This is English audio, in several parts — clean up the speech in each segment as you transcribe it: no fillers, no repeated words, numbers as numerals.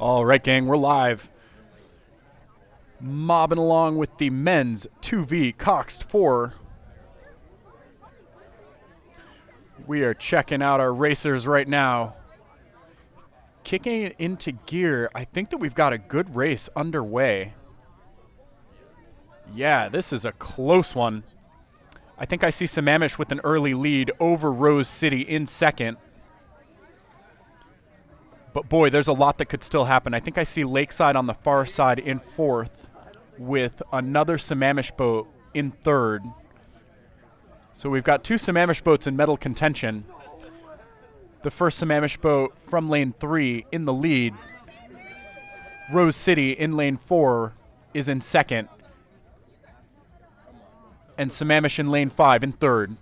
All right, gang, we're live. Mobbing along with the men's 2V Coxed 4. We are checking out our racers right now. Kicking it into gear. I think that we've got a good race underway. Yeah, this is a close one. I think I see Sammamish with an early lead over Rose City in second. But boy, there's a lot that could still happen. I think I see Lakeside on the far side in fourth with another Sammamish boat in third. So we've got two Sammamish boats in medal contention. The first Sammamish boat from lane 3 in the lead. Rose City in lane 4 is in second. And Sammamish in lane 5 in third.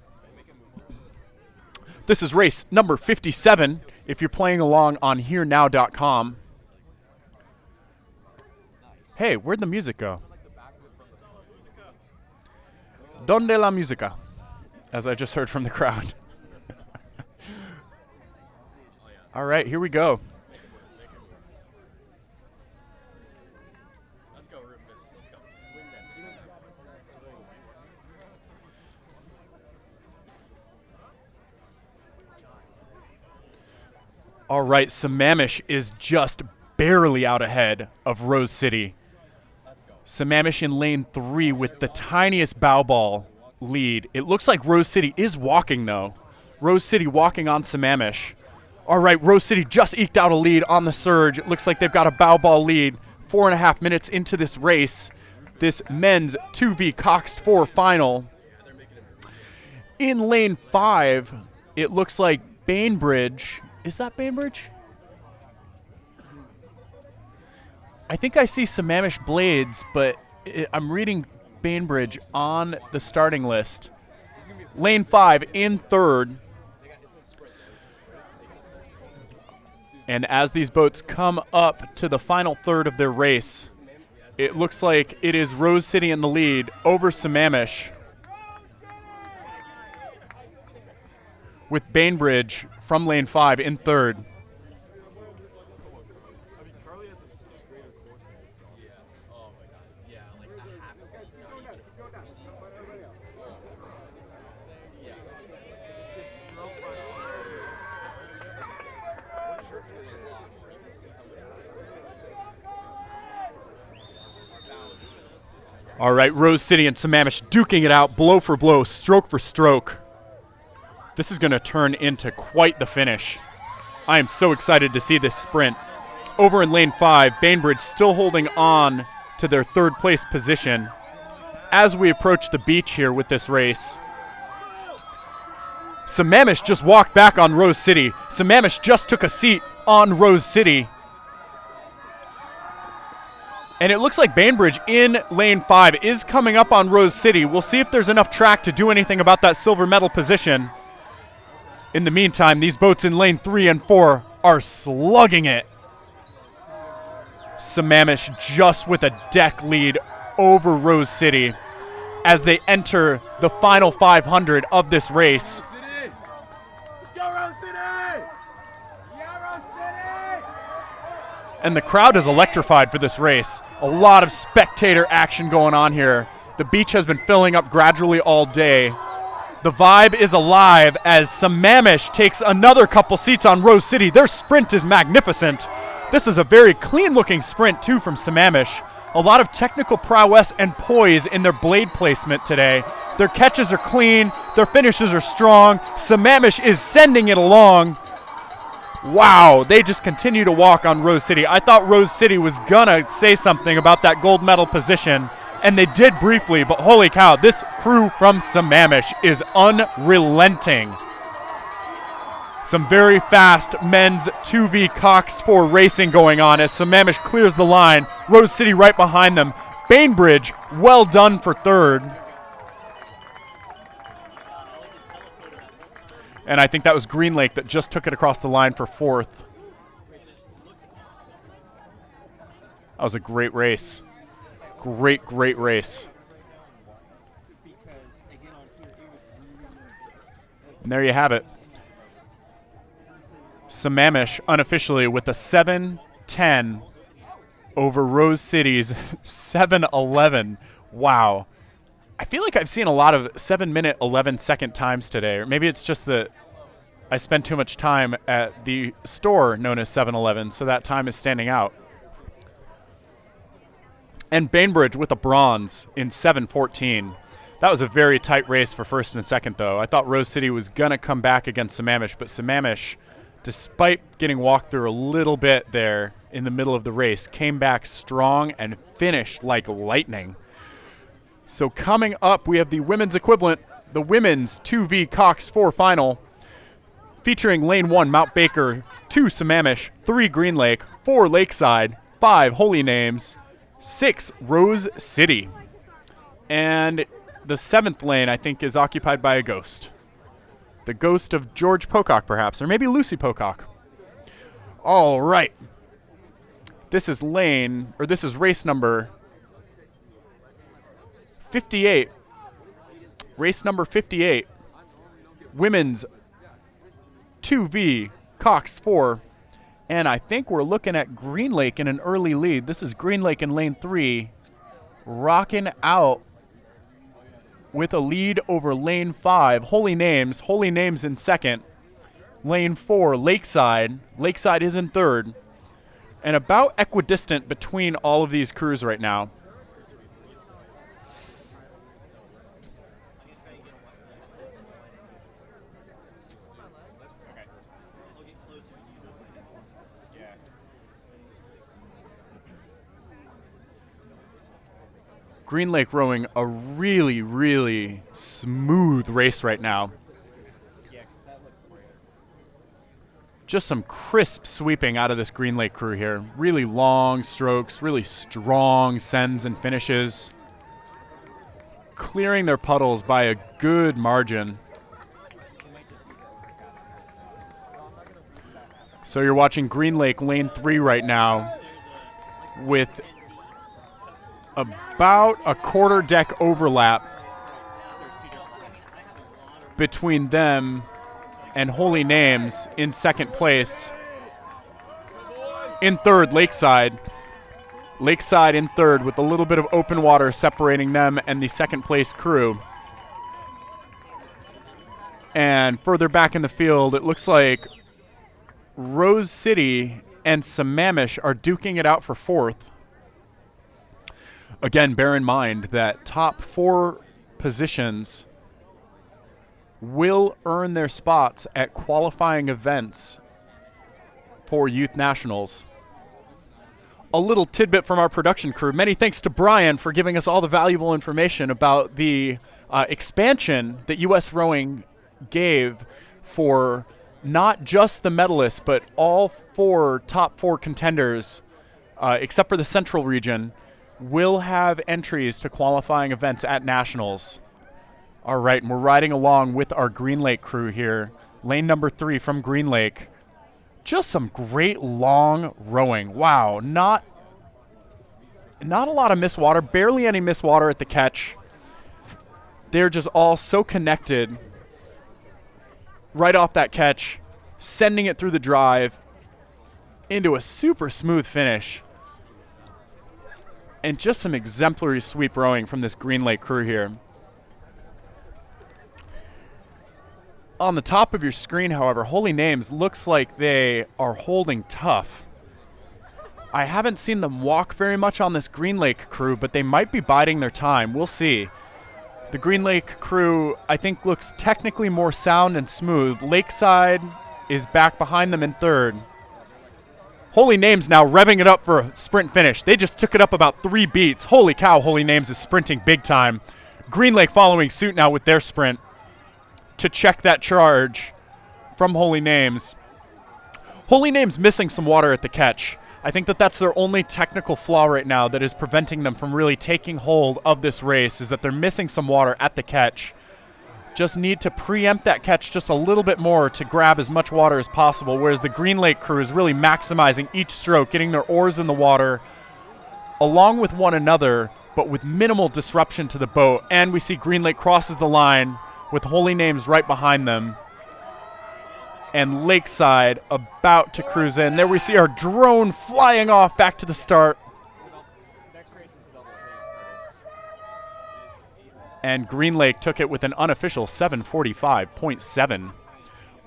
This is race number 57 if you're playing along on herenow.com. Hey, where'd the music go? Donde la música? As I just heard from the crowd. All right, here we go. Let's go, Rufus. Let's go. Swing that. All right, Sammamish is just barely out ahead of Rose City. Sammamish in lane 3 with the tiniest bow ball lead. It looks like Rose City is walking, though. Rose City walking on Sammamish. All right, Rose City just eked out a lead on the surge. It looks like they've got a bow ball lead 4.5 minutes into this race. This men's 2V Coxed 4 final. In lane 5, it looks like Bainbridge. Is that Bainbridge? I think I see Sammamish Blades, but I'm reading Bainbridge on the starting list. Lane 5 in third. And as these boats come up to the final third of their race, it looks like it is Rose City in the lead over Sammamish, with Bainbridge from lane 5 in third. All right, Rose City and Sammamish duking it out, blow for blow, stroke for stroke. This is going to turn into quite the finish. I am so excited to see this sprint. Over in lane 5, Bainbridge still holding on to their third place position. As we approach the beach here with this race, Sammamish just walked back on Rose City. Sammamish just took a seat on Rose City. And it looks like Bainbridge in lane 5 is coming up on Rose City. We'll see if there's enough track to do anything about that silver medal position. In the meantime, these boats in lane 3 and 4 are slugging it. Sammamish just with a deck lead over Rose City as they enter the final 500 of this race. Let's go, Rose City! Yeah, Rose City! And the crowd is electrified for this race. A lot of spectator action going on here. The beach has been filling up gradually all day. The vibe is alive as Sammamish takes another couple seats on Rose City. Their sprint is magnificent. This is a very clean-looking sprint, too, from Sammamish. A lot of technical prowess and poise in their blade placement today. Their catches are clean. Their finishes are strong. Sammamish is sending it along. Wow, they just continue to walk on Rose City. I thought Rose City was gonna say something about that gold medal position, and they did briefly, but holy cow, this crew from Sammamish is unrelenting. Some very fast men's 2V Coxed 4 racing going on as Sammamish clears the line. Rose City right behind them. Bainbridge, well done for third. And I think that was Green Lake that just took it across the line for fourth. That was a great race. Great, great race. And there you have it. Sammamish unofficially with a 7 7:10 over Rose City's 7:11. Wow. I feel like I've seen a lot of 7-minute, 11-second times today, or maybe it's just that I spend too much time at the store known as 7-Eleven, so that time is standing out. And Bainbridge with a bronze in 7:14. That was a very tight race for first and second, though. I thought Rose City was going to come back against Sammamish, but Sammamish, despite getting walked through a little bit there in the middle of the race, came back strong and finished like lightning. So coming up, we have the women's equivalent, the women's 2V Cox 4 final, featuring lane 1 Mount Baker, 2 Sammamish, 3 Green Lake, 4 Lakeside, 5 Holy Names, 6 Rose City. And the 7th lane, I think, is occupied by a ghost. The ghost of George Pocock, perhaps, or maybe Lucy Pocock. All right. This is race number 58. Race number 58. Women's 2V Cox 4. And I think we're looking at Green Lake in an early lead. This is Green Lake in lane 3, rocking out with a lead over lane 5. Holy Names in second. Lane 4, Lakeside. Lakeside is in third. And about equidistant between all of these crews right now. Green Lake rowing a really, really smooth race right now. Just some crisp sweeping out of this Green Lake crew here. Really long strokes, really strong sends and finishes. Clearing their puddles by a good margin. So you're watching Green Lake lane 3 right now with about a quarter deck overlap between them and Holy Names in second place. In third, Lakeside. Lakeside in third with a little bit of open water separating them and the second place crew. And further back in the field, it looks like Rose City and Sammamish are duking it out for fourth. Again, bear in mind that top 4 positions will earn their spots at qualifying events for Youth Nationals. A little tidbit from our production crew. Many thanks to Brian for giving us all the valuable information about the expansion that USRowing gave for not just the medalists, but all top 4 contenders, except for the Central region, will have entries to qualifying events at Nationals. All right, and we're riding along with our Green Lake crew here. Lane number 3 from Green Lake. Just some great long rowing. Wow, not a lot of missed water, barely any missed water at the catch. They're just all so connected right off that catch, sending it through the drive into a super smooth finish. And just some exemplary sweep rowing from this Green Lake crew here. On the top of your screen, however, Holy Names looks like they are holding tough. I haven't seen them walk very much on this Green Lake crew, but they might be biding their time. We'll see. The Green Lake crew, I think, looks technically more sound and smooth. Lakeside is back behind them in third. Holy Names now revving it up for a sprint finish. They just took it up about 3 beats. Holy cow, Holy Names is sprinting big time. Green Lake following suit now with their sprint to check that charge from Holy Names. Holy Names missing some water at the catch. I think that that's their only technical flaw right now that is preventing them from really taking hold of this race, is that they're missing some water at the catch. Just need to preempt that catch just a little bit more to grab as much water as possible, whereas the Green Lake crew is really maximizing each stroke, getting their oars in the water along with one another, but with minimal disruption to the boat. And we see Green Lake crosses the line with Holy Names right behind them. and Lakeside about to cruise in. There we see our drone flying off back to the start. And Green Lake took it with an unofficial 7:45.7,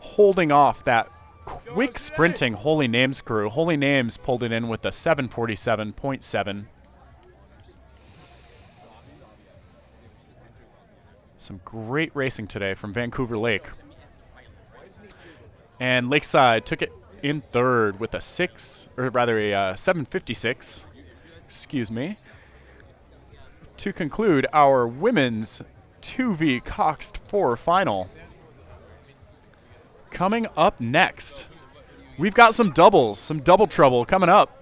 holding off that quick sprinting Holy Names crew. Holy Names pulled it in with a 7:47.7. Some great racing today from Vancouver Lake. And Lakeside took it in third with a 7:56, excuse me, to conclude our women's 2V Coxed 4 final. Coming up next, we've got some doubles, some double trouble coming up.